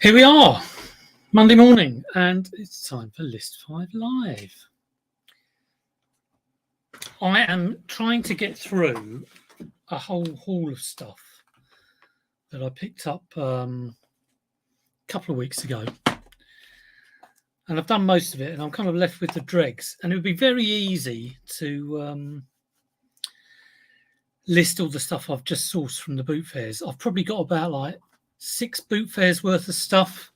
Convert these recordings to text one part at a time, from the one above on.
Here we are, Monday morning, and it's time for List 5 Live. I am trying to get through a whole haul of stuff that I picked up a couple of weeks ago. And I've done most of it, and I'm kind of left with the dregs. And it would be very easy to list all the stuff I've just sourced from the boot fairs. I've probably got about like 6 boot fairs worth of stuff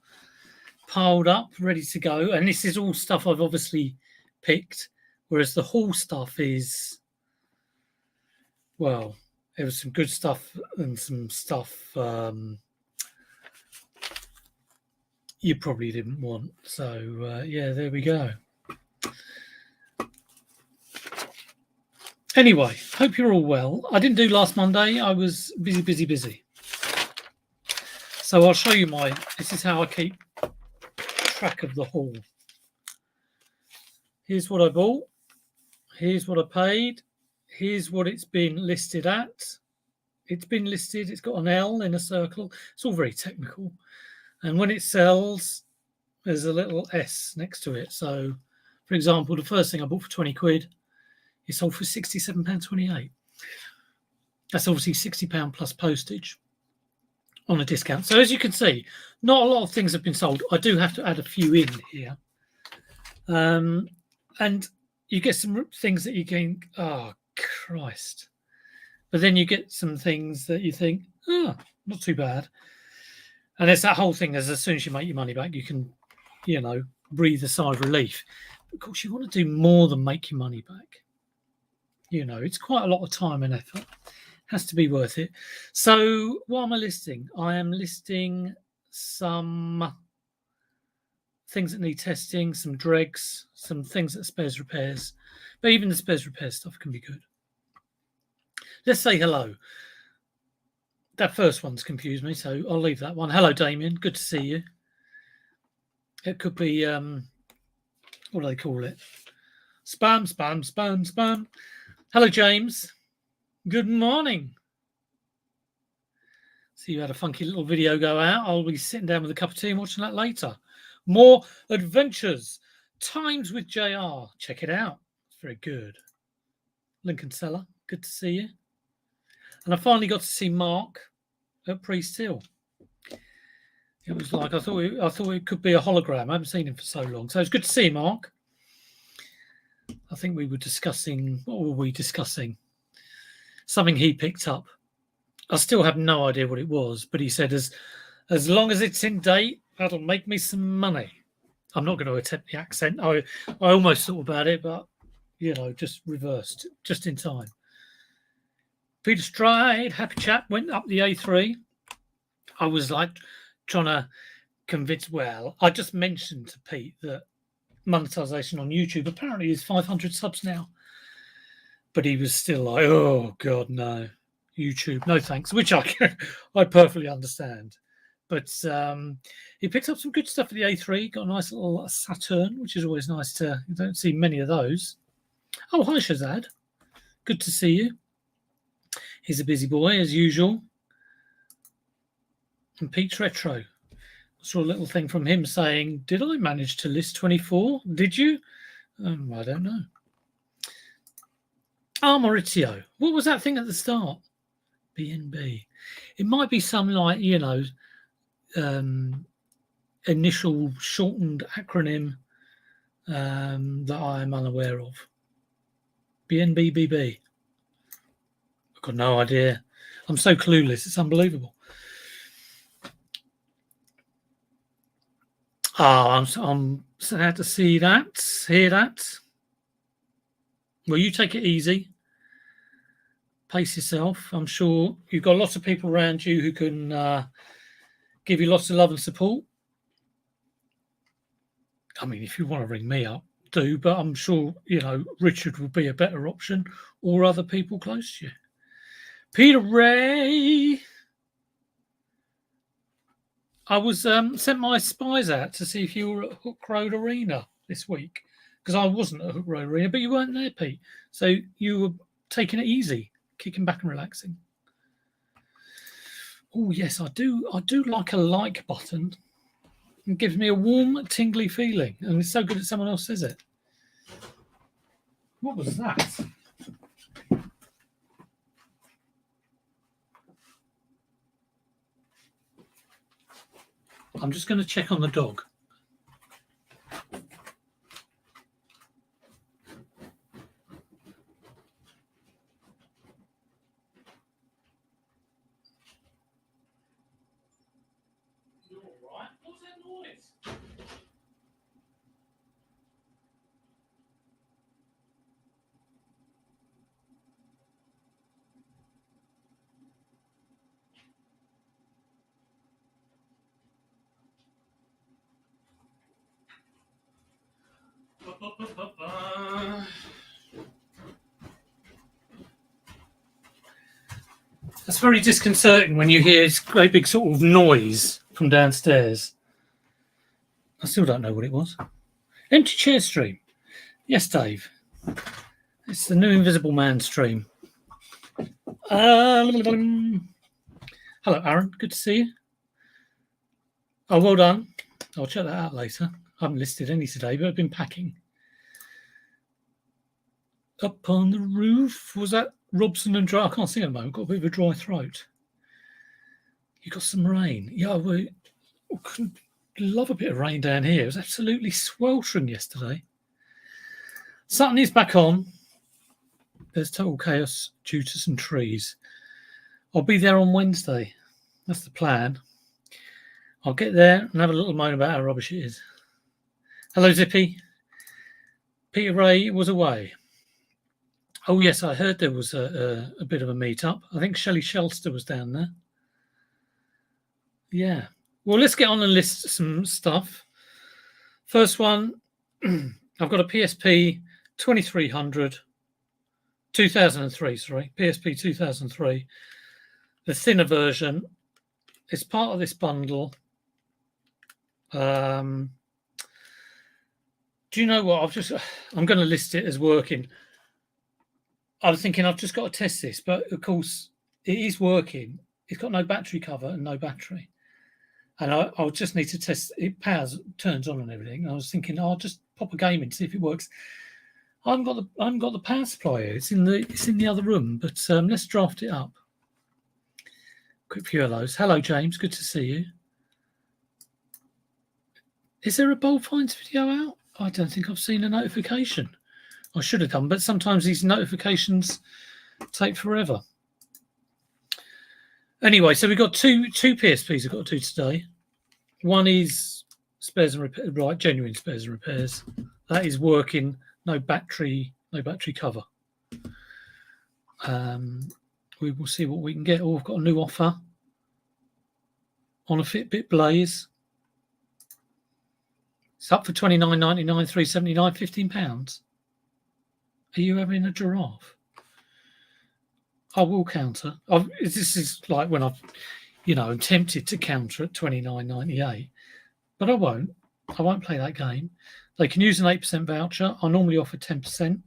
piled up, ready to go. And this is all stuff I've obviously picked, whereas the haul stuff is, well, there was some good stuff and some stuff you probably didn't want. So, yeah, there we go. Anyway, hope you're all well. I didn't do last Monday. I was busy. So I'll show you this is how I keep track of the haul. Here's what I bought. Here's what I paid. Here's what it's been listed at. It's been listed. It's got an L in a circle. It's all very technical. And when it sells, there's a little S next to it. So, for example, the first thing I bought for 20 quid, it sold for £67.28. That's obviously £60 plus postage on a discount. So as you can see, not a lot of things have been sold. I do have to add a few in here. And you get some things that you think, oh, Christ. But then you get some things that you think, oh, not too bad. And it's that whole thing, as soon as you make your money back, you can, breathe a sigh of relief. But of course, you want to do more than make your money back. It's quite a lot of time and effort. Has to be worth it. So what am I listing? I am listing some things that need testing, some dregs, some things that spares repairs. But even the spares repair stuff can be good. Let's say hello. That first one's confused me, so I'll leave that one. Hello, Damien. Good to see you. It could be, what do they call it? Spam. Hello, James. Good morning. So you had a funky little video go out. I'll be sitting down with a cup of tea and watching that later. More adventures. Times with JR. Check it out. It's very good. Lincoln Cellar. Good to see you. And I finally got to see Mark at Priest Hill. It was like I thought it could be a hologram. I haven't seen him for so long. So it's good to see you, Mark. I think we were discussing, what were we discussing? Something he picked up. I still have no idea what it was, but he said, as long as it's in date, that'll make me some money. I'm not going to attempt the accent. I almost thought about it, but, just reversed, just in time. Peter Stride, happy chap, went up the A3. I was like trying to convince, I just mentioned to Pete that monetization on YouTube apparently is 500 subs now. But he was still like, oh, God, no. YouTube, no thanks, which I perfectly understand. But he picked up some good stuff at the A3, got a nice little Saturn, which is always nice you don't see many of those. Oh, hi, Shazad. Good to see you. He's a busy boy, as usual. And Pete's Retro. I saw a little thing from him saying, did I manage to list 24? Did you? I don't know. Maurizio. What was that thing at the start? BNB. It might be some like, initial shortened acronym that I'm unaware of. BNBBB. I've got no idea. I'm so clueless. It's unbelievable. I'm sad to see that, hear that. Well, you take it easy. Pace yourself. I'm sure you've got lots of people around you who can give you lots of love and support. I mean, if you want to ring me up, do, but I'm sure, Richard will be a better option or other people close to you. Peter Ray. I was sent my spies out to see if you were at Hook Road Arena this week, because I wasn't at Hook Road Arena, but you weren't there, Pete. So you were taking it easy, kicking back and relaxing. Oh yes, I do like a like button. It gives me a warm, tingly feeling, and it's so good that someone else says it. What was that? I'm just going to check on the dog. You're all right. What's that noise? That's very disconcerting when you hear this great big sort of noise from downstairs. I still don't know what it was. Empty chair stream. Yes, Dave. It's the new Invisible Man stream. Hello, Aaron. Good to see you. Oh, well done. I'll check that out later. I haven't listed any today, but I've been packing. Up on the roof. Was that Robson and Dry? I can't sing at the moment. Got a bit of a dry throat. You got some rain. Yeah, we love a bit of rain down here. It was absolutely sweltering yesterday. Sutton is back on. There's total chaos due to some trees. I'll be there on Wednesday. That's the plan. I'll get there and have a little moan about how rubbish it is. Hello, Zippy. Peter Ray was away. Oh, yes, I heard there was a bit of a meet-up. I think Shelley Shelster was down there. Yeah. Well, let's get on and list some stuff. First one, I've got a PSP 2300, 2003, sorry, PSP 2003. The thinner version. It's part of this bundle. Do you know what? I'm going to list it as working. I was thinking I've just got to test this, but of course it is working. It's got no battery cover and no battery. And I'll just need to test it. Turns on and everything. I was thinking I'll just pop a game in to see if it works. I haven't got the power supply here. It's in the other room, but let's draft it up. Quick few of those. Hello, James. Good to see you. Is there a Bold Finds video out? I don't think I've seen a notification. I should have done, but sometimes these notifications take forever. Anyway, so we've got two PSPs I've got to do today. One is spares and repairs, right? Genuine spares and repairs. That is working. No battery cover. We will see what we can get. Oh, I've got a new offer on a Fitbit Blaze. It's up for $29.99, $3.79, £15. Are you having a giraffe? I will counter. This is like when I'm tempted to counter at $29.98, but I won't. I won't play that game. They can use an 8% voucher. I normally offer 10%.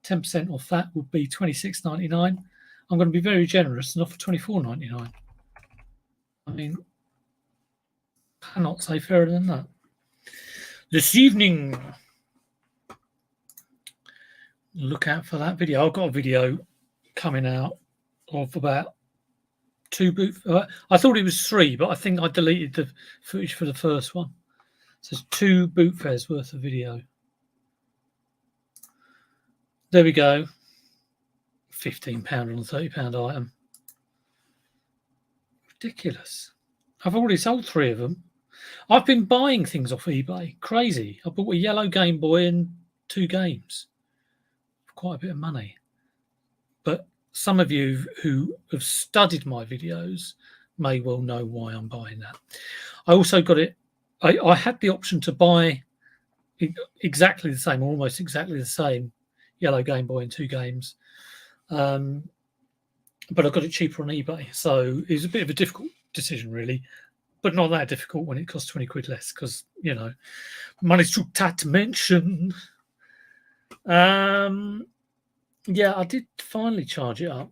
10% off that would be $26.99. I'm going to be very generous and offer $24.99. I mean, cannot say fairer than that. This evening, look out for that video. I've got a video coming out of about 2 boot. I thought it was 3, but I think I deleted the footage for the first one. So it's 2 boot fairs worth of video. There we go. £15 on a £30 item. Ridiculous. I've already sold 3 of them. I've been buying things off eBay. Crazy. I bought a yellow Game Boy and 2 games for quite a bit of money. But some of you who have studied my videos may well know why I'm buying that. I also got it. I had the option to buy exactly the same, or almost exactly the same, yellow Game Boy and 2 games. But I got it cheaper on eBay. So it was a bit of a difficult decision, really. But not that difficult when it costs 20 quid less, because, money's too tight to mention. Yeah, I did finally charge it up.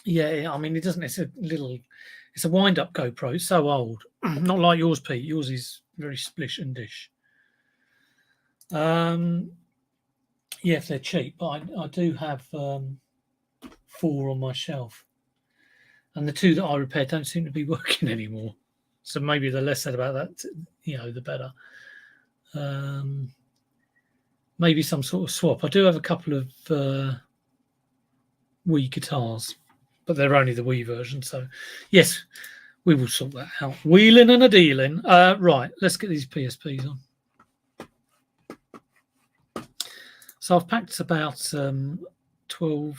Yeah, I mean, it doesn't. It's It's a wind-up GoPro. It's so old. Not like yours, Pete. Yours is very splish and dish. Yeah, if they're cheap, but I do have 4 on my shelf, and the 2 that I repaired don't seem to be working anymore. So maybe the less said about that, the better. Maybe some sort of swap. I do have a couple of Wii guitars, but they're only the Wii version. So, yes, we will sort that out. Wheeling and a dealing. Right, let's get these PSPs on. So I've packed about 12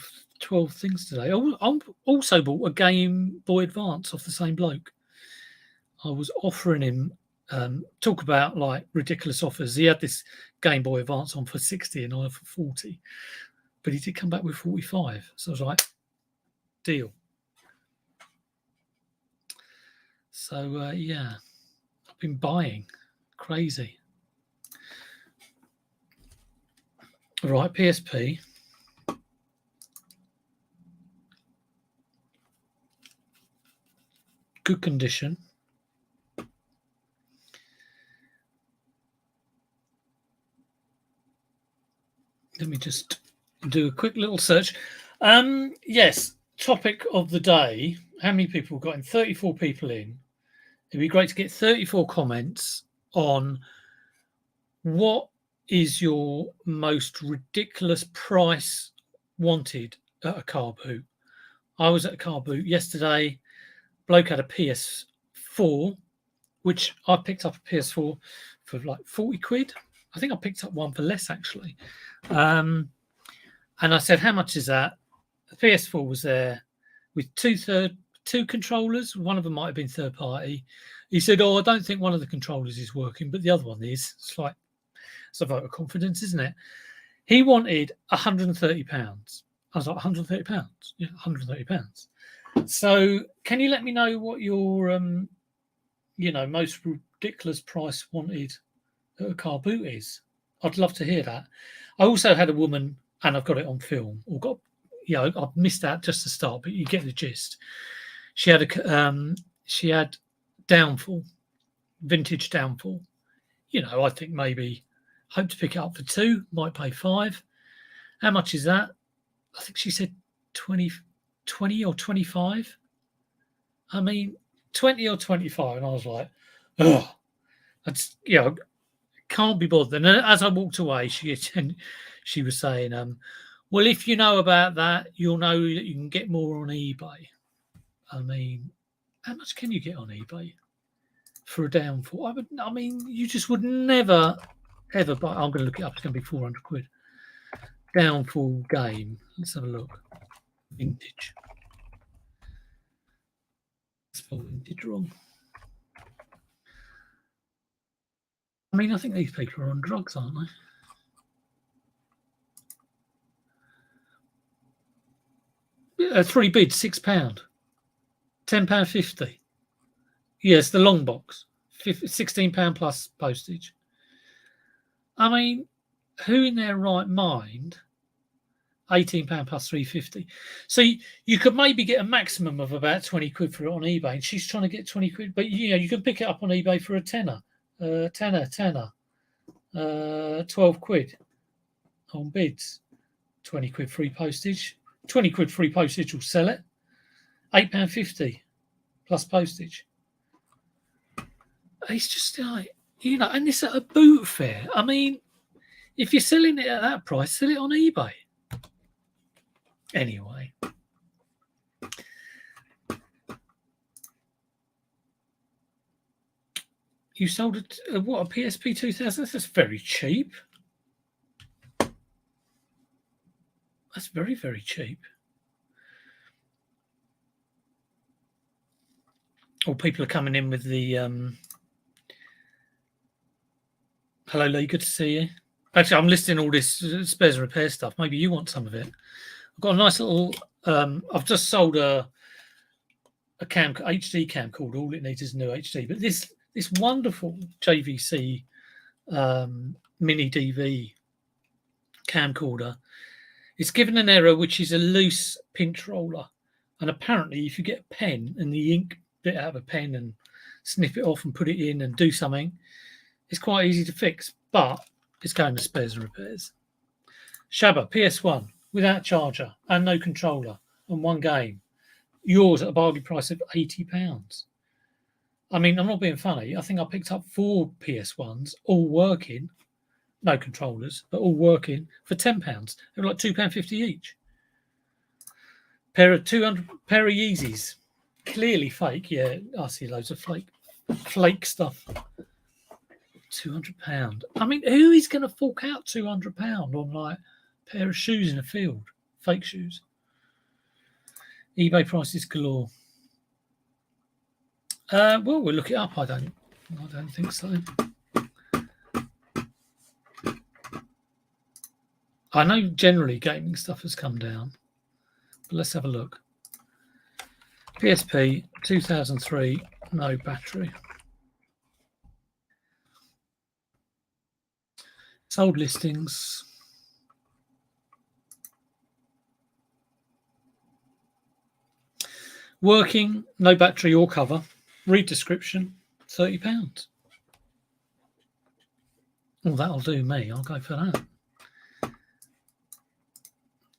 things today. I also bought a Game Boy Advance off the same bloke. I was offering him, talk about like ridiculous offers. He had this Game Boy Advance on for 60 and I for 40, but he did come back with 45. So I was like, deal. So yeah, I've been buying, crazy. Right, PSP. Good condition. Let me just do a quick little search. Yes, topic of the day. How many people got in? 34 people in. It'd be great to get 34 comments on what is your most ridiculous price wanted at a car boot. I was at a car boot yesterday. Bloke had a PS4, which I picked up a PS4 for like 40 quid. I think I picked up one for less actually. And I said, how much is that? The PS4 was there with two controllers. One of them might have been third party. He said, I don't think one of the controllers is working, but the other one is. It's a vote of confidence, isn't it? He wanted £130. I was like, £130? Yeah, £130. So can you let me know what your most ridiculous price wanted at a car boot is? I'd love to hear that. I also had a woman, and I've got it on film, I've missed that just to start, but you get the gist. She had Downfall, vintage Downfall. I think maybe hope to pick it up for 2, might pay 5. How much is that? I think she said 20 or 25. I mean, 20 or 25. And I was like, oh, that's, can't be bothered. And as I walked away, she was saying, well, if you know about that, you'll know that you can get more on eBay. I mean, how much can you get on eBay for a Downfall? You just would never, ever buy. I'm going to look it up. It's going to be 400 quid. Downfall game. Let's have a look. Vintage. Spelled vintage wrong. I think these people are on drugs, aren't they? 3 bids, £6. £10.50. Yes, the long box. £16 plus postage. Who in their right mind? £18 plus £3.50. So you could maybe get a maximum of about 20 quid for it on eBay, and she's trying to get 20 quid. But you can pick it up on eBay for a tenner, 12 quid on bids, 20 quid free postage. 20 quid free postage will sell it. £8.50 plus postage. It's just like, and this at a boot fair. If you're selling it at that price, sell it on eBay. Anyway. You sold a PSP 2000? That's very cheap. That's very, very cheap. Or people are coming in with the... Hello, Lee. Good to see you. Actually, I'm listing all this spares and repair stuff. Maybe you want some of it. I've got a nice little... I've just sold a HD camcorder. All it needs is a new HD. But this wonderful JVC mini DV camcorder, it's given an error, which is a loose pinch roller. And apparently, if you get a pen and the ink bit out of a pen and snip it off and put it in and do something. It's quite easy to fix, but it's going to spares and repairs. Shabba PS1 without charger and no controller and one game. Yours at a bargain price of £80. I mean, I'm not being funny. I think I picked up 4 PS1s, all working, no controllers, but all working for £10. They were like £2.50 each. Pair of Yeezys, clearly fake. Yeah, I see loads of flake stuff. £200. I mean, who is going to fork out £200 on like a pair of shoes in a field? Fake shoes. eBay prices galore. Well, we'll look it up. I don't think so. I know generally gaming stuff has come down, but let's have a look. PSP 2003, no battery. Sold listings. Working, no battery or cover. Read description, £30. Well, that'll do me. I'll go for that.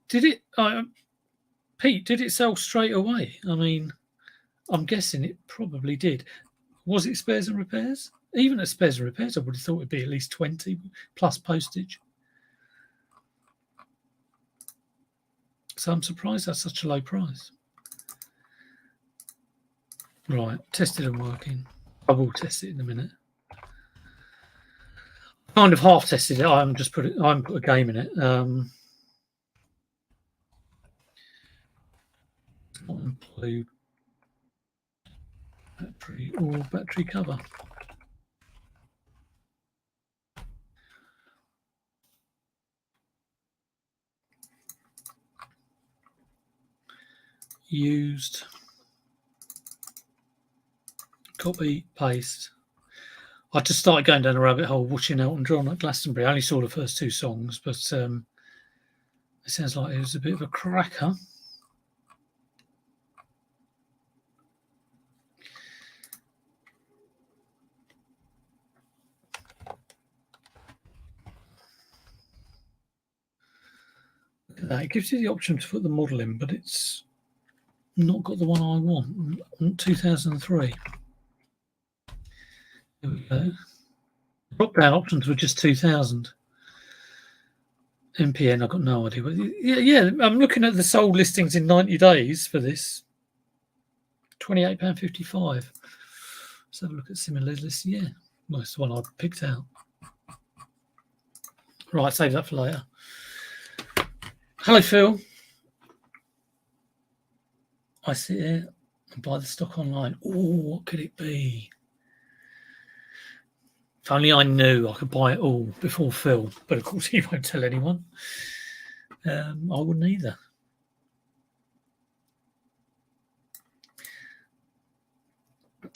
Did it, Pete, did it sell straight away? I mean, I'm guessing it probably did. Was it spares and repairs? Even at spares and repairs, I would have thought it'd be at least 20 plus postage. So I'm surprised that's such a low price. Right, tested and working. I will test it in a minute. Kind of half tested it. I haven't put a game in it. Not include battery or battery cover. Used. Copy, paste. I just started going down a rabbit hole watching Elton John at Glastonbury. I only saw the first 2 songs, but it sounds like it was a bit of a cracker. It gives you the option to put the model in, but it's not got the one I want. 2003. There we go. Drop-down options were just 2000. MPN, I've got no idea. But yeah, I'm looking at the sold listings in 90 days for this. £28.55. Let's have a look at similar lists. Yeah, well, it's the one I picked out. Right, save that for later. Hello, Phil. I sit here and buy the stock online. Oh, what could it be? If only I knew I could buy it all before Phil. But of course, he won't tell anyone. I wouldn't either.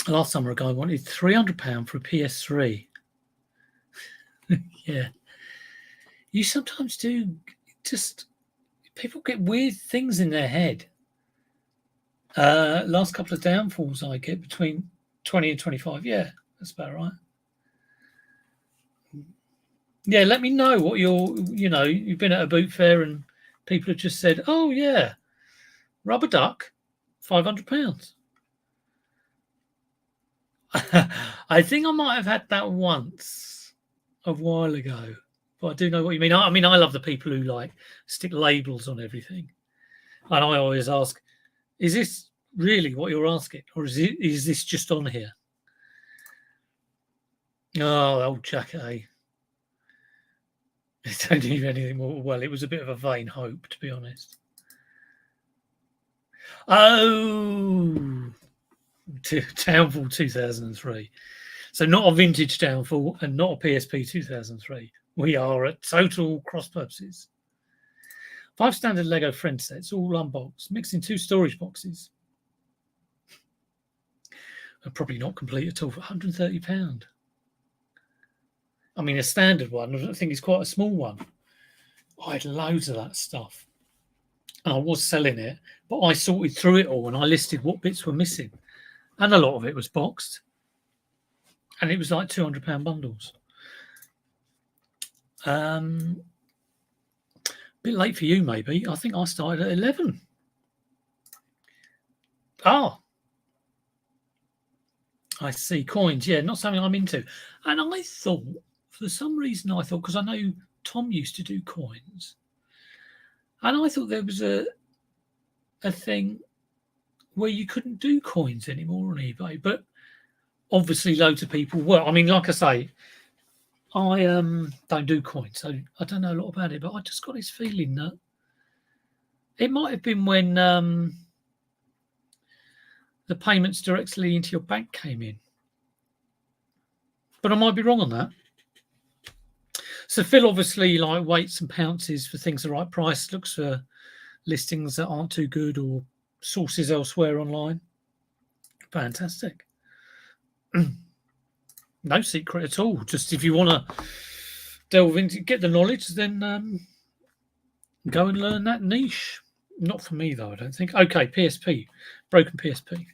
Last summer, a guy wanted £300 for a PS3. Yeah. You sometimes do just... People get weird things in their head. Last couple of downfalls I get between 20 and 25. Yeah, that's about right. Yeah, let me know what you've been at a boot fair and people have just said, oh, yeah, rubber duck, £500. I think I might have had that once a while ago, but I do know what you mean. I mean, I love the people who like stick labels on everything. And I always ask, is this really what you're asking? Or is this just on here? Oh, old jacket, eh? It don't need anything more. Well, it was a bit of a vain hope, to be honest. Oh, Downfall 2003. So not a vintage Downfall and not a PSP 2003. We are at total cross purposes. 5 standard Lego friend sets, all unboxed, mixed in 2 storage boxes. Are probably not complete at all for £130. I mean, a standard one, I think it's quite a small one. I had loads of that stuff. And I was selling it, but I sorted through it all and I listed what bits were missing. and a lot of it was boxed, and it was like £200 bundles. Bit late for you, maybe. I think I started at 11. Ah, I see. Coins, yeah, not something I'm into. And I thought, for some reason, because I know Tom used to do coins, and I thought there was a thing where you couldn't do coins anymore on eBay, but obviously loads of people were. I mean, like I say, I don't do coins, so I don't know a lot about it, but I just got this feeling that it might have been when the payments directly into your bank came in. But I might be wrong on that. So Phil obviously like waits and pounces for things the right price, looks for listings that aren't too good or sources elsewhere online. Fantastic. No secret at all. Just if you want to delve into, get the knowledge, then go and learn that niche. Not for me though, I don't think. Okay, PSP, broken PSP.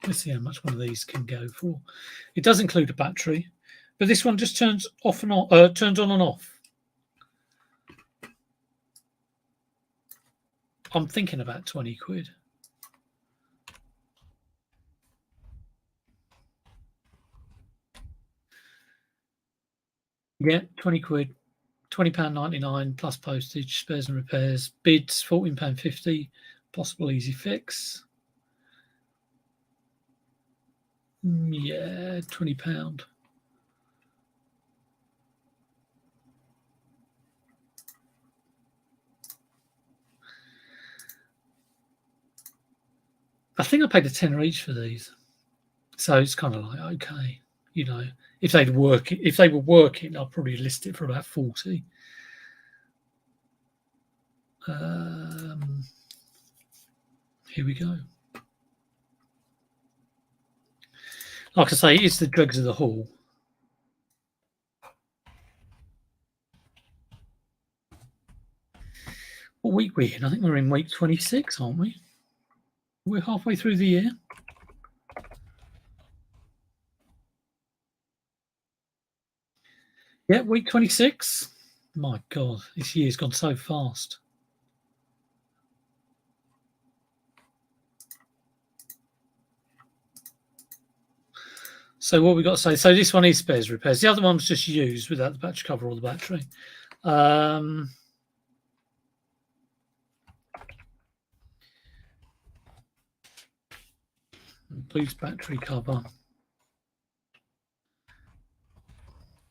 Let's see how much one of these can go for. It does include a battery, but this one just turns off and on, turns on and off. I'm thinking about 20 quid. Yeah, 20 quid, £20.99 plus postage, spares and repairs. Bids £14.50, possible easy fix. Yeah, £20. I think I paid a tenner each for these, so it's kind of like, okay, you know, if they were working, I'll probably list it for about 40. Here we go. Like I say, it's the dregs of the haul. What week are we in? I think we're in week 26, aren't we? We're halfway through the year. Yeah, week 26. My God, this year's gone so fast. So what we got to say? So this one is spares repairs. The other one was just used without the battery cover or the battery. Includes battery cover.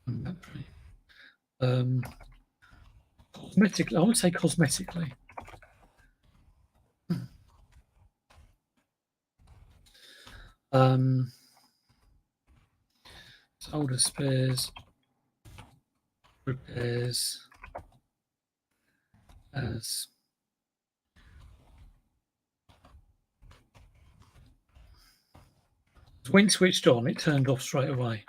And battery. Cosmetically, I would say cosmetically. Solder spares, repairs, as when switched on, it turned off straight away.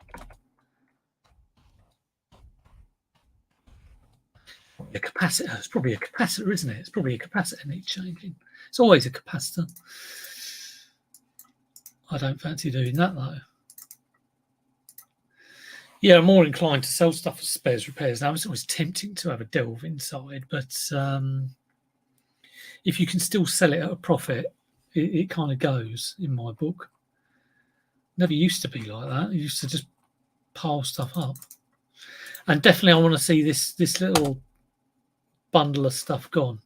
A capacitor. It's probably a capacitor, isn't it? It's probably a capacitor needs changing. It's always a capacitor. I don't fancy doing that though. Yeah, I'm more inclined to sell stuff as spares repairs now. It's always tempting to have a delve inside, but if you can still sell it at a profit, it kind of goes in my book. Never used to be like that. I used to just pile stuff up. And definitely I want to see this little bundle of stuff gone.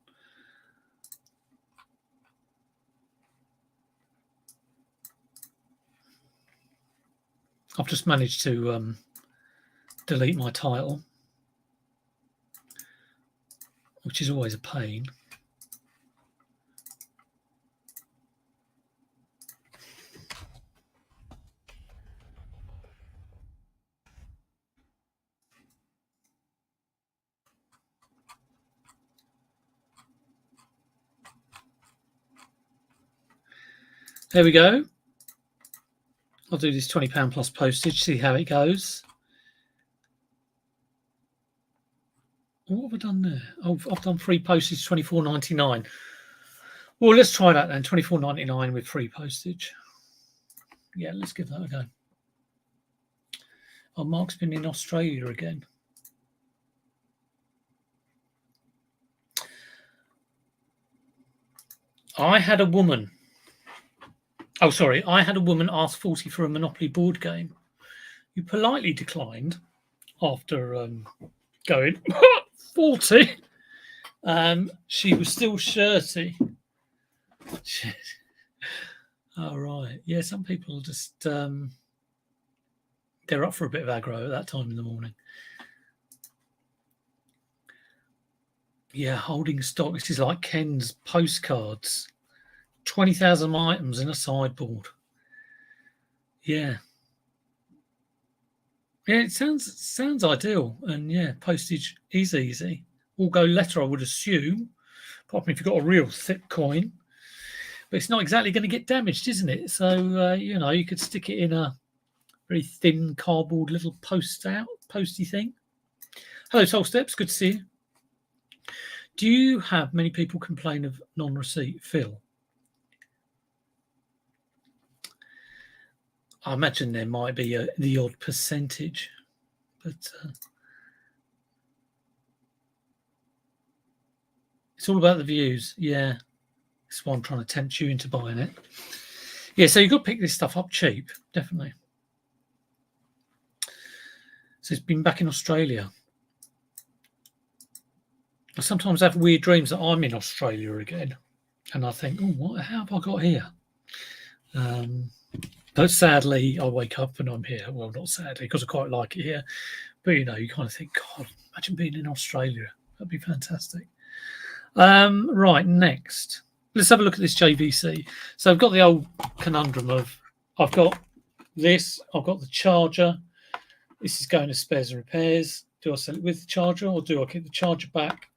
I've just managed to delete my title, which is always a pain. There we go. I'll do this £20 plus postage, see how it goes. What have I done there? Oh, I've done free postage, £24.99. Well, let's try that then, £24.99 with free postage. Yeah, let's give that a go. Oh, Mark's been in Australia again. I had a woman ask 40 for a Monopoly board game. You politely declined after going 40. She was still shirty. Oh, right. Yeah, some people just they're up for a bit of aggro at that time in the morning. Yeah, holding stock. This is like Ken's postcards. 20,000 items in a sideboard. Yeah. Yeah, it sounds ideal. And yeah, postage is easy. All go letter, I would assume. Apart from if you've got a real thick coin. But it's not exactly going to get damaged, isn't it? So, you could stick it in a very thin cardboard little posty thing. Hello, Soul Steps. Good to see you. Do you have many people complain of non-receipt, Phil? I imagine there might be the odd percentage, but it's all about the views. Yeah, that's why I'm trying to tempt you into buying it. Yeah, so you've got to pick this stuff up cheap, definitely. So it's been back in Australia. I sometimes have weird dreams that I'm in Australia again, and I think, oh, what have I got here? But sadly, I wake up and I'm here. Well, not sadly, because I quite like it here. But, you kind of think, God, imagine being in Australia. That'd be fantastic. Right, next. Let's have a look at this JVC. So I've got the old conundrum of, I've got this, I've got the charger. This is going to spares and repairs. Do I sell it with the charger or do I keep the charger back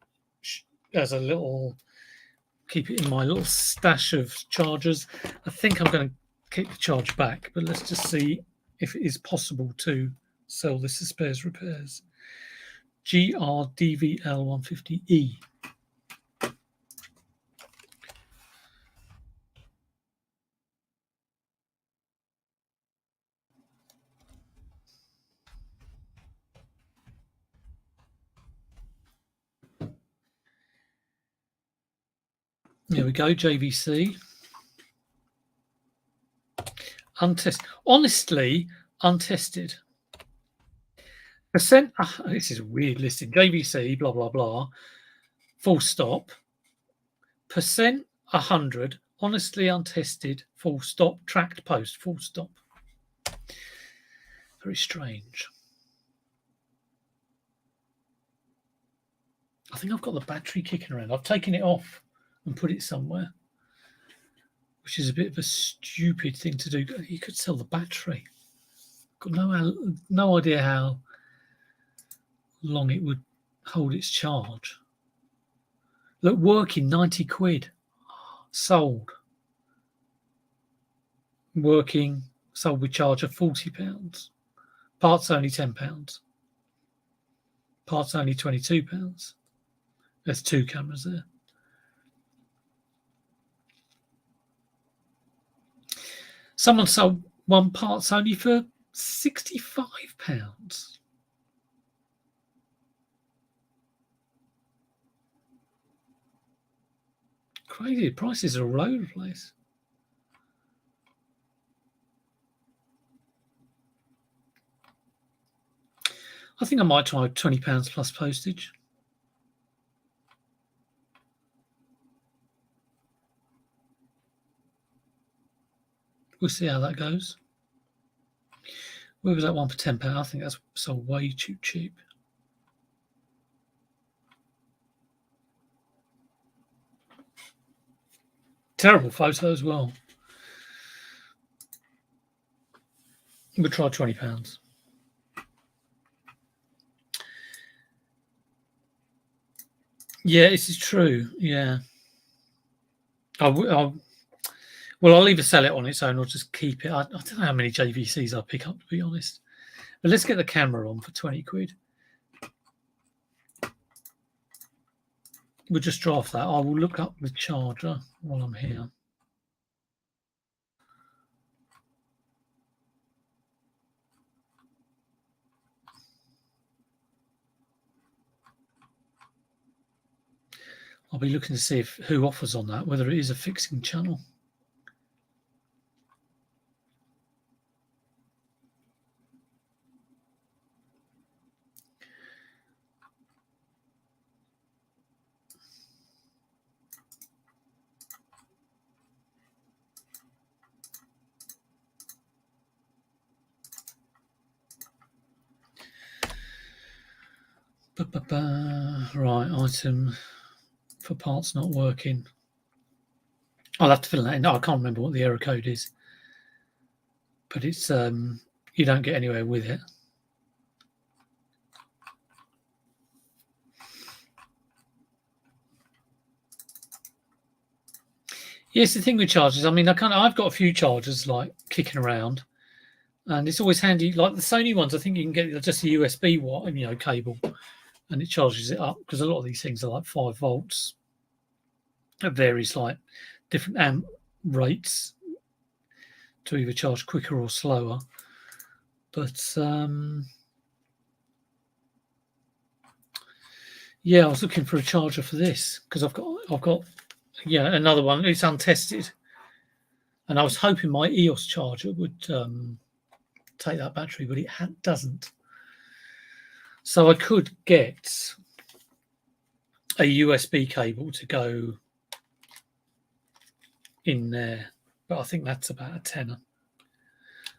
as a little, keep it in my little stash of chargers? I think I'm going to keep the charger back, but let's just see if it is possible to sell this as spares repairs. GRDVL150E. There we go, JVC. Untested. Honestly, untested. Percent. This is a weird listing. JVC, blah, blah, blah. Full stop. Percent 100. Honestly untested. Full stop. Tracked post. Full stop. Very strange. I think I've got the battery kicking around. I've taken it off and put it somewhere, which is a bit of a stupid thing to do. You could sell the battery. Got no idea how long it would hold its charge. Look, working 90 quid. Sold. Working, sold with charge of £40. Parts only £10. Parts only £22. There's two cameras there. Someone sold one parts only for £65. Crazy. Prices are all over the place. I think I might try £20 plus postage. We'll see how that goes. Where was that one for £10? I think that's sold way too cheap. Terrible photo as well. We'll try £20. Yeah, this is true. Yeah. I'll either sell it on its own or just keep it. I don't know how many JVCs I'll pick up, to be honest. But let's get the camera on for 20 quid. We'll just draft that. I will look up the charger while I'm here. I'll be looking to see who offers on that, whether it is a fixing channel. Right, item for parts not working. I'll have to fill that in. I can't remember what the error code is, but it's you don't get anywhere with it. Yes, the thing with chargers, I mean, I've got a few chargers like kicking around, and it's always handy. Like the Sony ones, I think you can get just a USB cable, and it charges it up, because a lot of these things are like 5 volts. It varies like different amp rates to either charge quicker or slower. But yeah, I was looking for a charger for this because I've got another one. It's untested, and I was hoping my EOS charger would take that battery, but it doesn't. So I could get a USB cable to go in there, but I think that's about a tenner.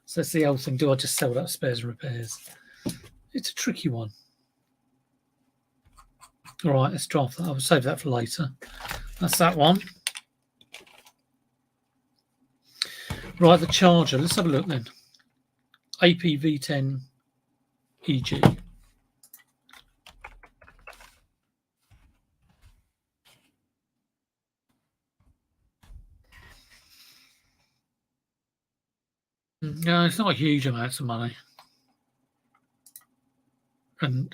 So that's the old thing. Do I just sell that spares and repairs? It's a tricky one. All right, let's draft that. I will save that for later. That's that one. Right, the charger. Let's have a look then. APV10 EG. No, it's not a huge amount of money. And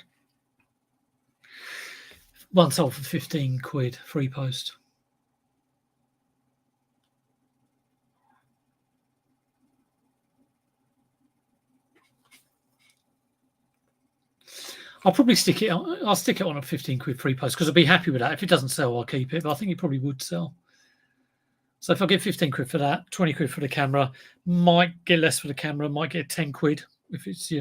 one sold for 15 quid, free post. I'll probably stick it on. I'll stick it on a 15 quid free post because I'll be happy with that. If it doesn't sell, I'll keep it. But I think it probably would sell. So if I get 15 quid for that, 20 quid for the camera, might get less for the camera, might get 10 quid if it's,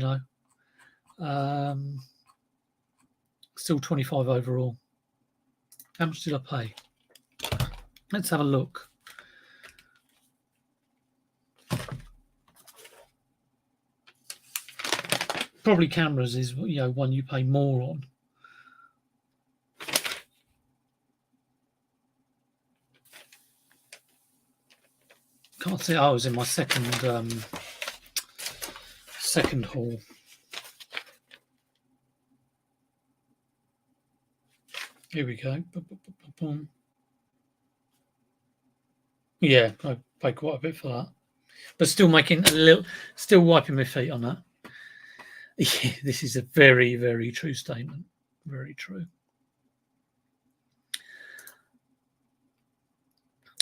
still 25 overall. How much did I pay? Let's have a look. Probably cameras is, one you pay more on. Can't see. I was in my second haul. Here we go. Yeah, I paid quite a bit for that, but still wiping my feet on that. Yeah, this is a very, very true statement. Very true.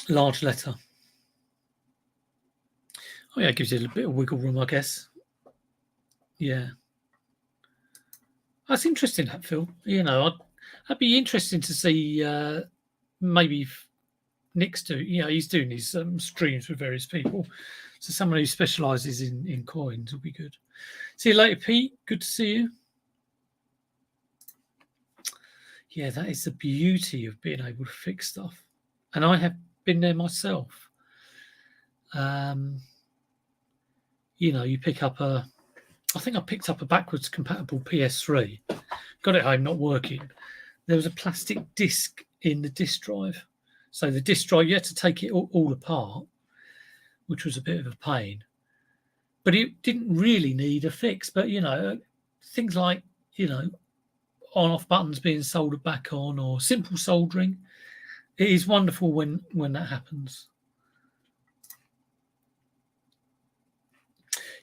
Large letter. Oh yeah, it gives you a bit of wiggle room, I guess. Yeah. That's interesting, that, Phil. I'd be interesting to see maybe Nick's he's doing his streams with various people. So someone who specialises in coins will be good. See you later, Pete. Good to see you. Yeah, that is the beauty of being able to fix stuff. And I have been there myself. You pick up I think I picked up a backwards compatible PS3. Got it home, not working. There was a plastic disc in the disk drive. So the disk drive, you had to take it all apart, which was a bit of a pain. But it didn't really need a fix. But, things like, on-off buttons being soldered back on or simple soldering, it is wonderful when that happens.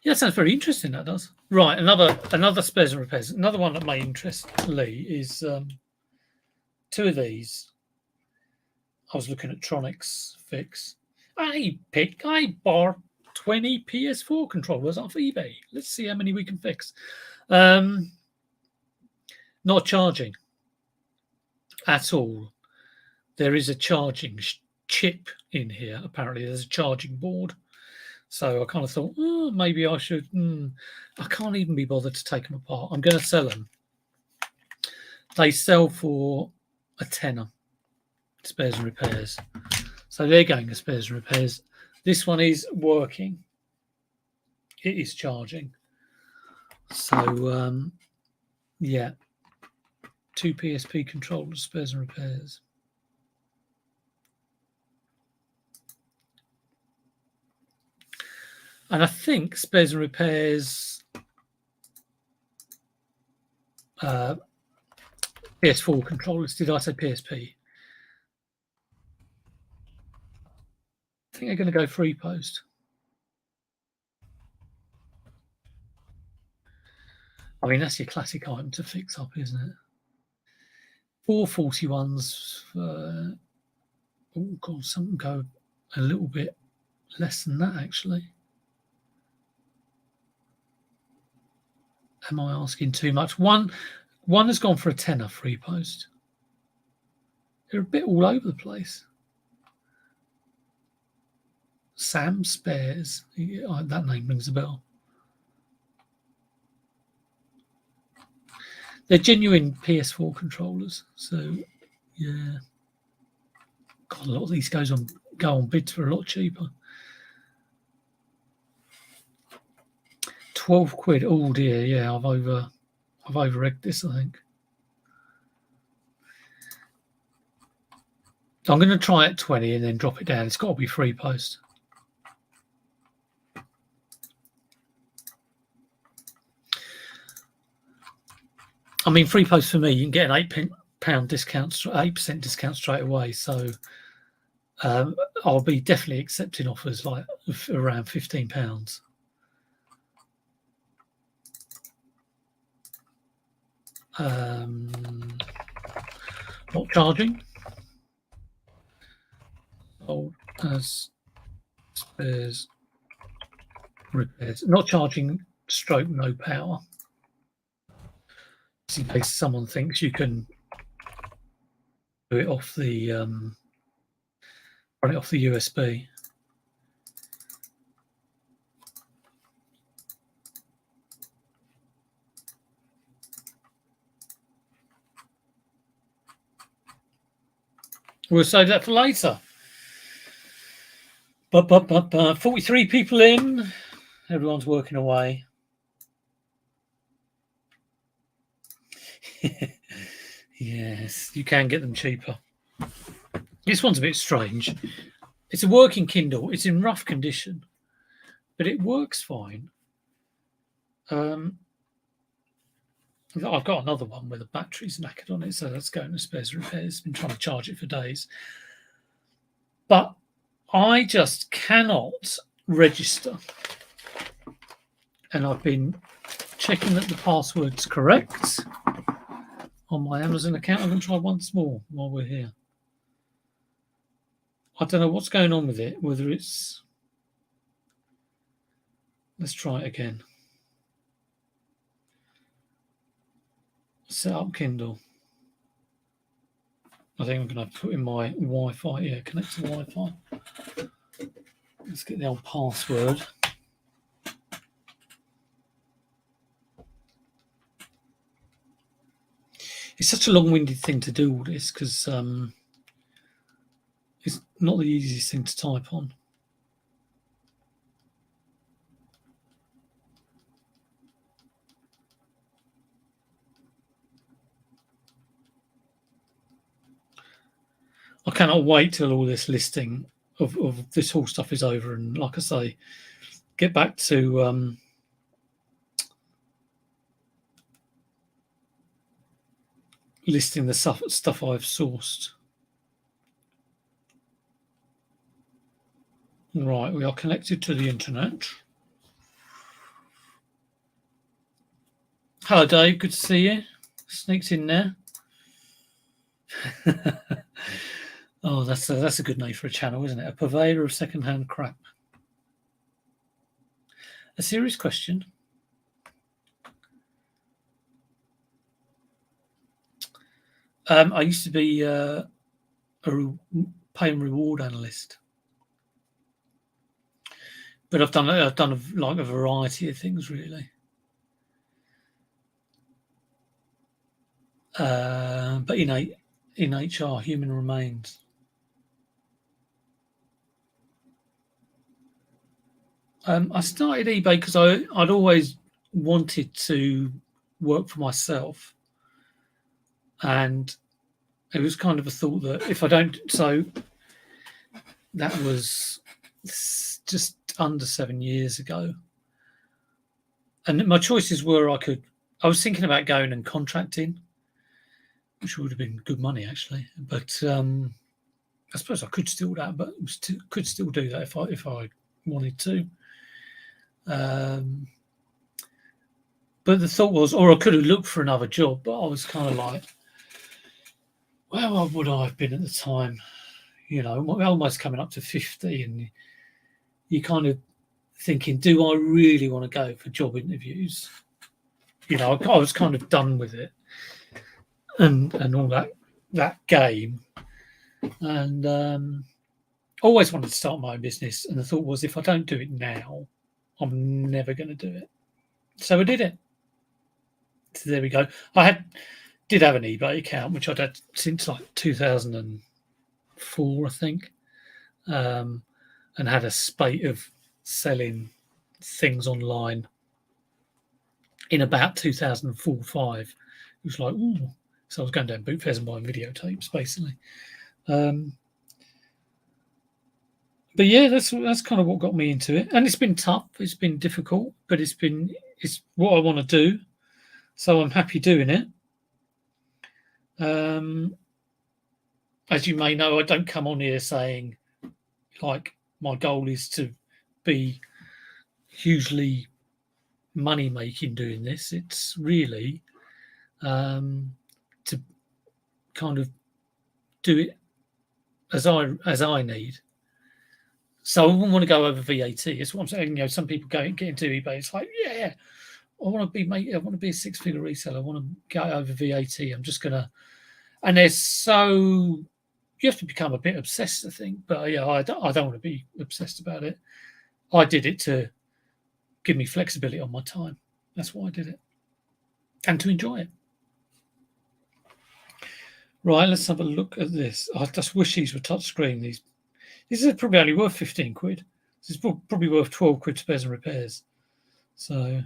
Yeah, that sounds very interesting, that does. Right, another spares and repairs. Another one that may interest Lee is 2 of these. I was looking at Tronics fix. I bought 20 PS4 controllers off eBay. Let's see how many we can fix. Not charging at all. there is a charging chip in here. Apparently, there's a charging board. So I kind of thought, oh, maybe I should. I can't even be bothered to take them apart. I'm going to sell them. They sell for a tenner, spares and repairs. So they're going to spares and repairs. This one is working. It is charging. So, yeah. 2 PSP controllers, spares and repairs. And I think spares and repairs, PS4 controllers. Did I say PSP? I think they're going to go free post. I mean, that's your classic item to fix up, isn't it? 441s. Oh, God, some go a little bit less than that, actually. Am I asking too much? One has gone for a tenner free post. They're a bit all over the place. Sam Spares. That name rings a bell. They're genuine PS4 controllers. So, yeah. God, a lot of these go on bids for a lot cheaper. 12 quid. Oh dear, yeah, I've over-egged this, I think. I'm going to try at 20 and then drop it down. It's got to be free post. I mean, free post for me, you can get an £8 discount, 8% discount straight away. So I'll be definitely accepting offers like around £15. Not charging. Old as spares repairs. Not charging. Stroke no power. Just in case someone thinks you can do it off the run it off the USB. We'll save that for later. But 43 people in. Everyone's working away. Yes, you can get them cheaper. This one's a bit strange. It's a working Kindle. It's in rough condition, but it works fine. I've got another one where the battery's knackered on it, so that's going to spares repairs. Been trying to charge it for days. But I just cannot register. And I've been checking that the password's correct on my Amazon account. I'm going to try once more while we're here. I don't know what's going on with it, whether it's... Let's try it again. Set up Kindle. I think I'm going to put in my Wi-Fi. Yeah, connect to Wi-Fi. Let's get the old password. It's such a long-winded thing to do all this because it's not the easiest thing to type on. I cannot wait till all this listing of this whole stuff is over, and like I say, get back to listing the stuff I've sourced. Right, we are connected to the internet. Hello, Dave. Good to see you. Sneaks in there. Oh, that's a good name for a channel, isn't it? A purveyor of second-hand crap. A serious question. I used to be a pay and reward analyst. But I've done like a variety of things really. But in HR, human remains. I started eBay because I'd always wanted to work for myself, and it was kind of a thought that if I don't, so that was just under 7 years ago, and my choices were I was thinking about going and contracting, which would have been good money actually, but I suppose I could still do that, but could still do that if I wanted to. But the thought was, or I could have looked for another job, but I was kind of like, well, what would I have been at the time? Almost coming up to 50, and you kind of thinking, do I really want to go for job interviews? I was kind of done with it, and all that game, and always wanted to start my own business. And the thought was, if I don't do it now, I'm never going to do it. So I did it. So there we go. I did have an eBay account, which I'd had since like 2004, I think, and had a spate of selling things online in about 2004-5. It was like, ooh. So I was going down boot fairs and buying videotapes, basically. But yeah, that's kind of what got me into it, and it's been tough. It's been difficult, but it's what I want to do, so I'm happy doing it. As you may know, I don't come on here saying like my goal is to be hugely money making doing this. It's really to kind of do it as I need. So I wouldn't want to go over VAT. That's what I'm saying. Some people get into eBay. It's like, yeah, I want to be a 6-figure reseller. I want to go over VAT. I'm just gonna, and you have to become a bit obsessed, I think. But yeah, I don't want to be obsessed about it. I did it to give me flexibility on my time. That's why I did it, and to enjoy it. Right, let's have a look at this. I just wish these were touchscreen. These are probably only worth 15 quid. This is probably worth 12 quid spares and repairs. So,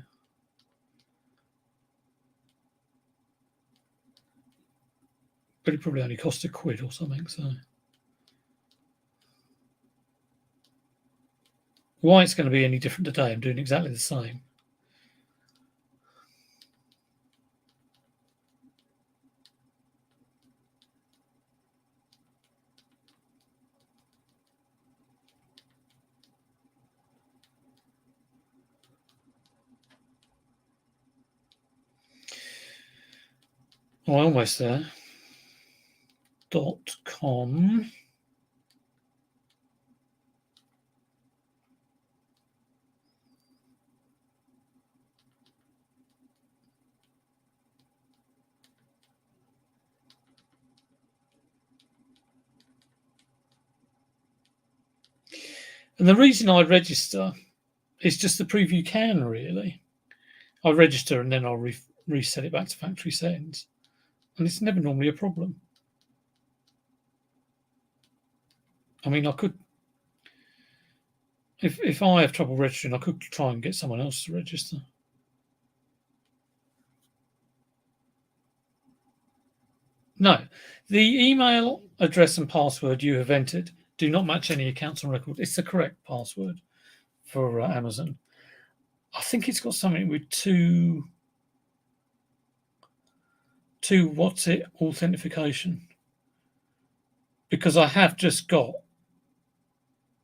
but it probably only cost £1 or something. So, why it's going to be any different today? I'm doing exactly the same. Oh, almost there. .com. And the reason I register is just to prove you can, really. I register and then I'll reset it back to factory settings. And it's never normally a problem. I mean, I could, if I have trouble registering, I could try and get someone else to register. No, the email address and password you have entered do not match any accounts on record. It's the correct password for Amazon. I think it's got something with two what's it authentication, because I have just got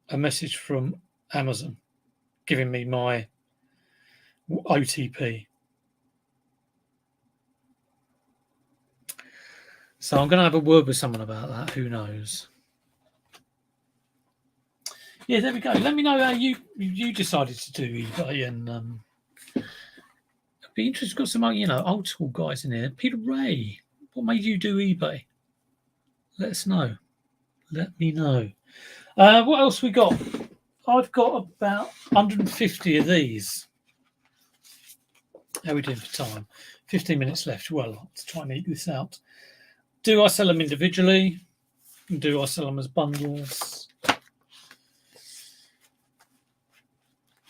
a message from Amazon giving me my OTP. So I'm going to have a word with someone about that. Who knows? Yeah, there we go. Let me know how you decided to do eBay, and I'd be interested. Got some old school guys in here. Peter Ray, what made you do eBay? Let us know. let me know. What else we got? I've got about 150 of these. How are we doing for time? 15 minutes left. Well, let's try and eke this out. Do I sell them individually? Do I sell them as bundles?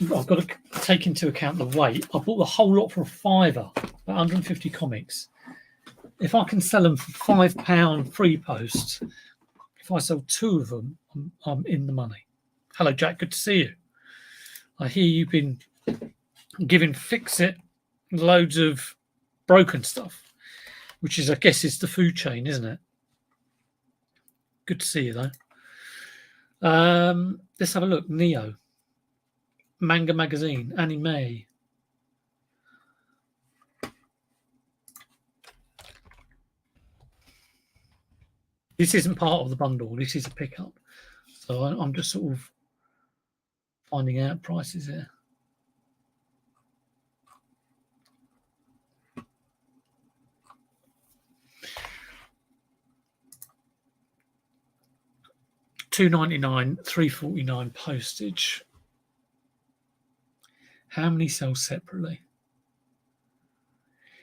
I've got to take into account the weight. I bought the whole lot for £5, about 150 comics. If I can sell them for £5 free post, if I sell 2 of them, I'm in the money. Hello, Jack. Good to see you. I hear you've been giving Fix-It loads of broken stuff, which is, I guess, is the food chain, isn't it? Good to see you, though. Let's have a look. Neo. Manga magazine. Anime. This isn't part of the bundle. This is a pickup. So I'm just sort of finding out prices here. $2.99, $3.49 postage. How many sell separately?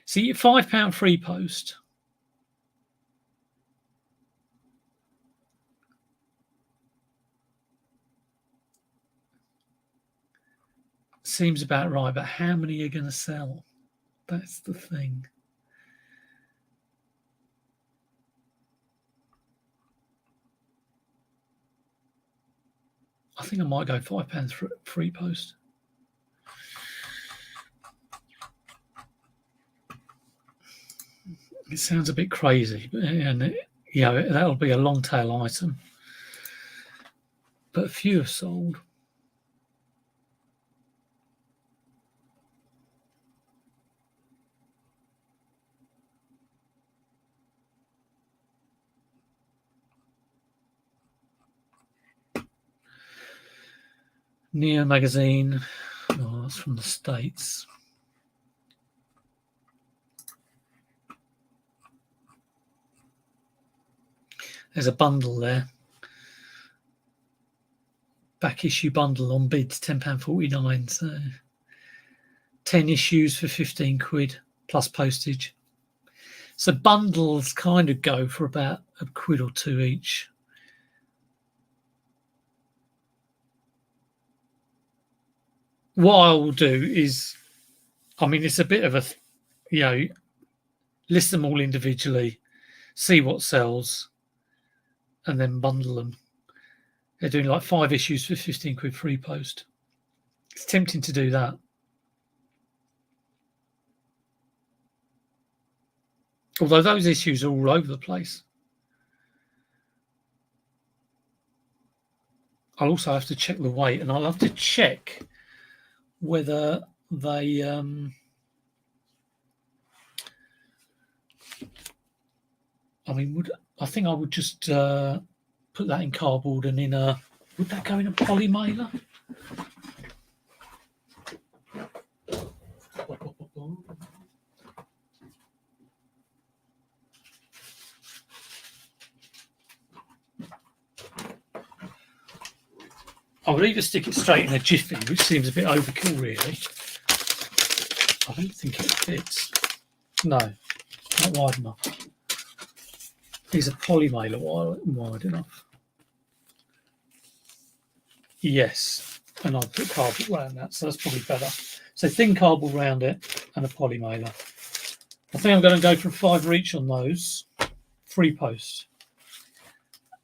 See, £5 free post. Seems about right, but how many are going to sell? That's the thing. I think I might go £5 for free post. It sounds a bit crazy, and that'll be a long tail item. But a few have sold. Neo magazine. Oh, that's from the States. There's a bundle there. Back issue bundle on bids, £10.49. So 10 issues for 15 quid plus postage. So bundles kind of go for about a quid or two each. What I will do is, I mean, it's a bit of a, list them all individually, see what sells, and then bundle them. They're doing like 5 issues for 15 quid free post. It's tempting to do that. Although those issues are all over the place. I'll also have to check the weight, and I'll have to check whether they I think I would just put that in cardboard and in a, would that go in a poly mailer? I would either stick it straight in a jiffy, which seems a bit overkill, really. I don't think it fits. No, not wide enough. Is a poly mailer wide enough? Yes, and I'll put cardboard around that, so that's probably better. So thin cardboard around it and a poly mailer. I think I'm going to go for 5 each on those. Free post.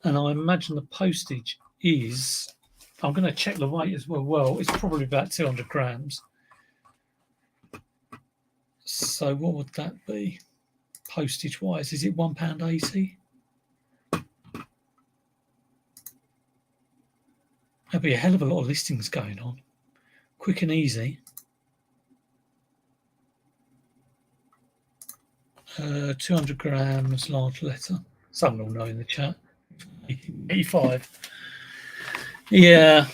And I imagine the postage is, I'm going to check the weight as well. Well, it's probably about 200 grams. So what would that be postage wise? Is it £1.80? There'll be a hell of a lot of listings going on. Quick and easy. 200 grams, large letter. Someone will know in the chat. 85. Yeah.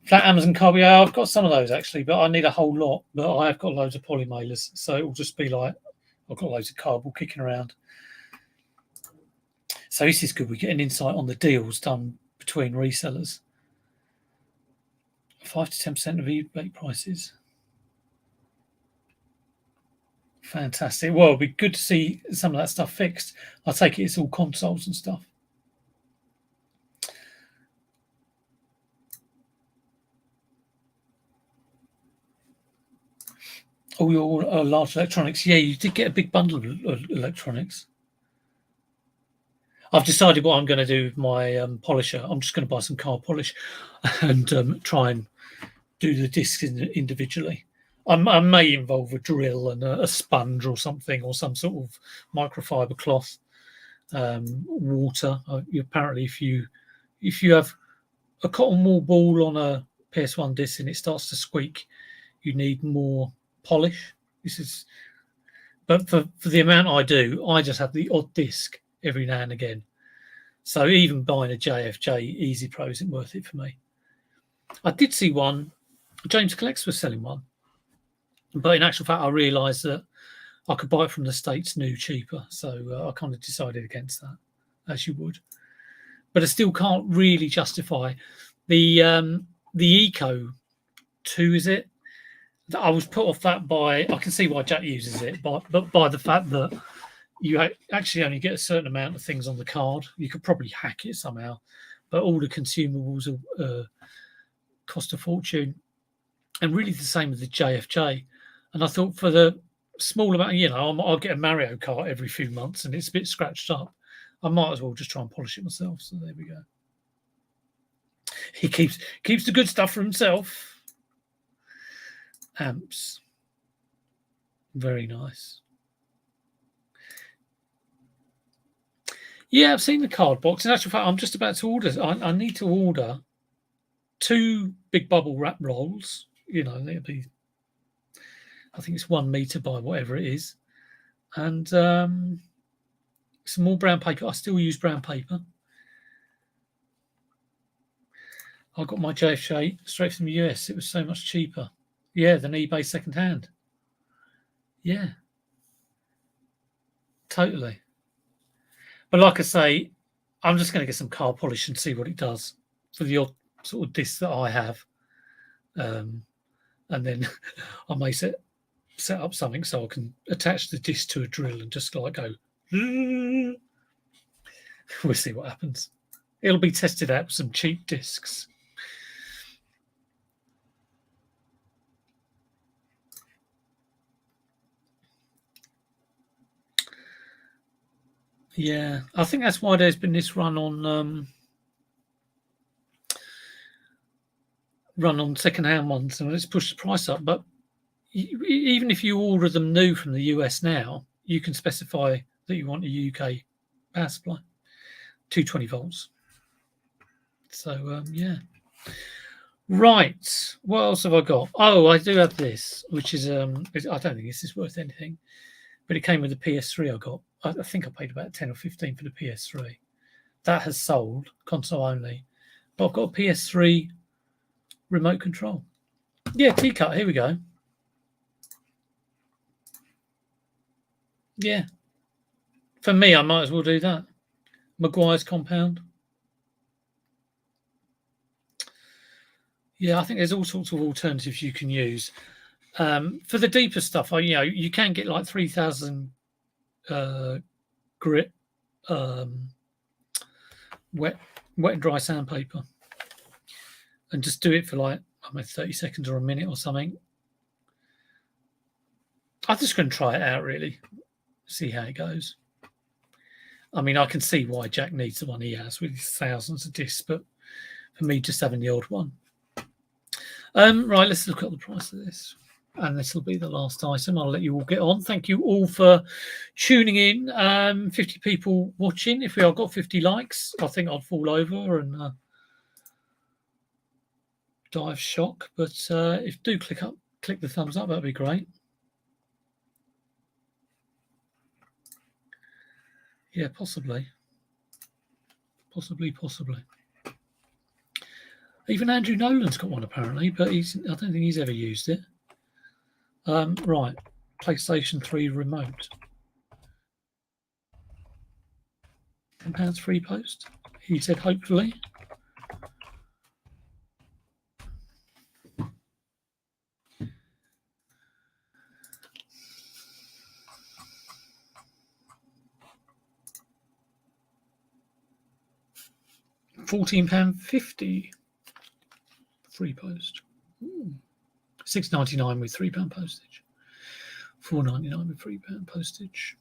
Flat Amazon card. Yeah, I've got some of those actually, but I need a whole lot. But I have got loads of poly mailers, so it will just be like I've got loads of cardboard kicking around. So this is good. We get an insight on the deals done between resellers. 5 to 10% of eBay prices. Fantastic. Well, it'd be good to see some of that stuff fixed. I take it it's all consoles and stuff. Oh, your large electronics. Yeah, you did get a big bundle of electronics. I've decided what I'm going to do with my polisher. I'm just going to buy some car polish and try and do the discs individually. I may involve a drill and a sponge or something, or some sort of microfiber cloth, water. Apparently, if you have a cotton wool ball on a PS1 disc and it starts to squeak, you need more polish. But for the amount I do, I just have the odd disc every now and again. So even buying a JFJ Easy Pro isn't worth it for me. I did see one. James Collects was selling one, but in actual fact, I realised that I could buy it from the States new cheaper. So I kind of decided against that, as you would. But I still can't really justify the Eco 2, is it? I was put off that by, I can see why Jack uses it, but by the fact that you actually only get a certain amount of things on the card. You could probably hack it somehow, but all the consumables cost a fortune. And really the same with the JFJ. And I thought for the small amount, I'll get a Mario Kart every few months and it's a bit scratched up. I might as well just try and polish it myself. So there we go. He keeps the good stuff for himself. Amps. Very nice. Yeah, I've seen the card box. In actual fact, I'm just about to order. I need to order 2 big bubble wrap rolls. They'll be, I think it's 1 meter by whatever it is. And some more brown paper. I still use brown paper. I got my JFJ straight from the US. It was so much cheaper. Yeah, than eBay secondhand. Yeah. Totally. But like I say, I'm just going to get some car polish and see what it does for the odd sort of disc that I have. And then I may set up something so I can attach the disc to a drill and just like go. We'll see what happens. It'll be tested out with some cheap discs. Yeah, I think that's why there's been this run on second-hand ones, and it's pushed the price up. But even if you order them new from the US now, you can specify that you want a UK power supply, 220 volts. So yeah. Right, what else have I got? Oh, I do have this, which is I don't think this is worth anything, but it came with the PS3 I got. I think I paid about 10 or 15 for the PS3. That has sold, console only. But I've got a PS3 remote control. Yeah, T-Cut, here we go. Yeah. For me, I might as well do that. Maguire's Compound. Yeah, I think there's all sorts of alternatives you can use. For the deeper stuff, you can get like 3000 grit wet and dry sandpaper and just do it for like 30 seconds or a minute or something. I'm just going to try it out, really, see how it goes. I mean, I can see why Jack needs the one he has with his thousands of discs, but for me, just having the odd one. Right, let's look at the price of this. And this will be the last item. I'll let you all get on. Thank you all for tuning in. 50 people watching. If we all got 50 likes, I think I'd fall over and die of shock. But if do click the thumbs up, that'd be great. Yeah, possibly. Possibly. Even Andrew Nolan's got one apparently, but I don't think he's ever used it. Right, PlayStation 3 remote. £10 free post. He said, hopefully. £14.50 free post. £6.99 with £3 postage. £4.99 with £3 postage.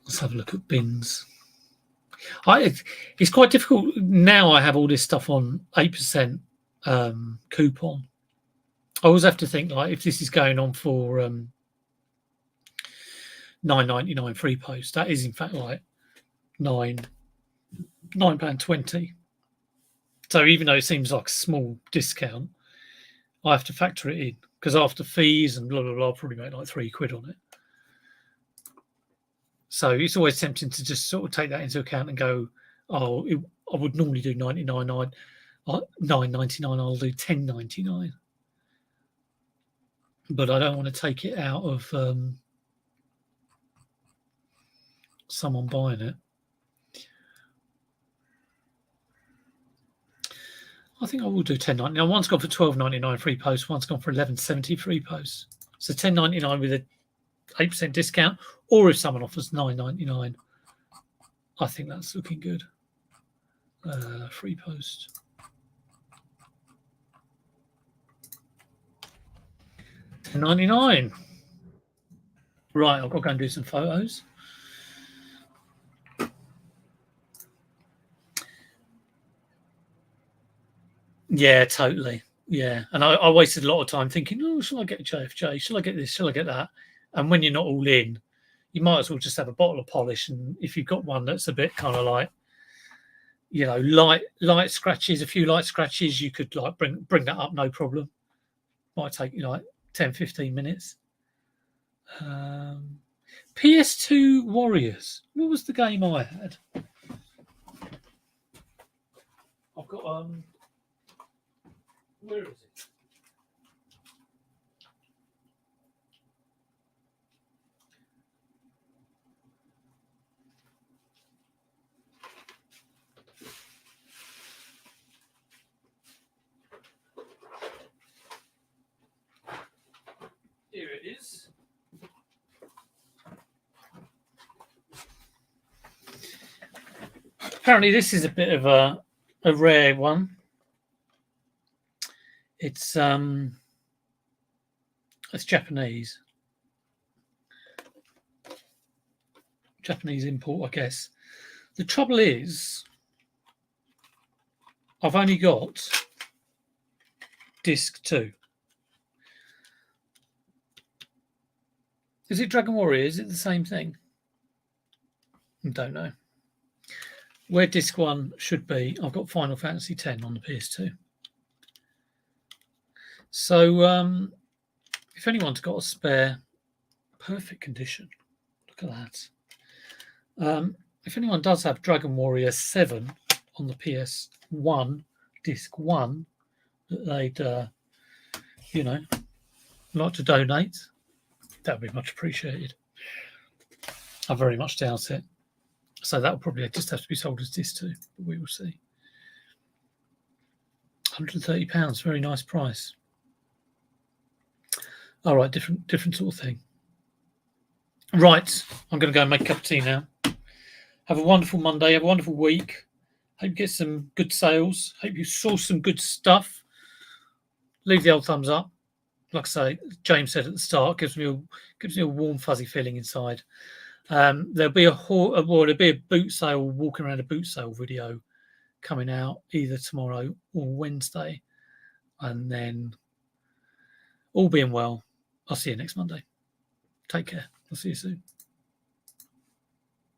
Let's have a look at bins. It's quite difficult now. I have all this stuff on 8% coupon. I always have to think, like, if this is going on for £9.99 free post, that is in fact like £9.20. So even though it seems like a small discount, I have to factor it in, because after fees and blah blah blah, I'll probably make like £3 on it. So it's always tempting to just sort of take that into account and go, oh, I would normally do £9.99. I'll do £10.99. But I don't want to take it out of someone buying it. I think I will do £10.99. One's gone for £12.99 free post. One's gone for £11.70 free post. So £10.99 with a 8% discount, or if someone offers £9.99, I think that's looking good. Free post. £10.99. Right, I've got to go and do some photos. Yeah, totally. Yeah, and I wasted a lot of time thinking, oh, shall I get a JFJ? Shall I get this? Shall I get that? And when you're not all in, you might as well just have a bottle of polish. And if you've got one that's a bit kind of like, you know, light scratches, a few light scratches, you could like bring that up, no problem. Might take you like 10-15 minutes. PS2 Warriors. What was the game I had? I've got where is it? Here it is. Apparently this is a bit of a rare one. It's Japanese import, I guess. The trouble is, I've only got disc 2. Is it Dragon Warrior? Is it the same thing? I don't know. Where disc 1 should be, I've got Final Fantasy X on the PS2. So if anyone's got a spare, perfect condition. Look at that. If anyone does have Dragon Warrior 7 on the PS1, disc 1, that they'd, you know, like to donate, that would be much appreciated. I very much doubt it. So that will probably just have to be sold as disc 2, but we will see. £130, very nice price. All right, different sort of thing. Right, I'm going to go and make a cup of tea now. Have a wonderful Monday. Have a wonderful week. Hope you get some good sales. Hope you source some good stuff. Leave the old thumbs up. Like I say, James said at the start, gives me a warm, fuzzy feeling inside. There'll be a boot sale, walking around a boot sale video coming out either tomorrow or Wednesday, and then all being well, I'll see you next Monday. Take care. I'll see you soon.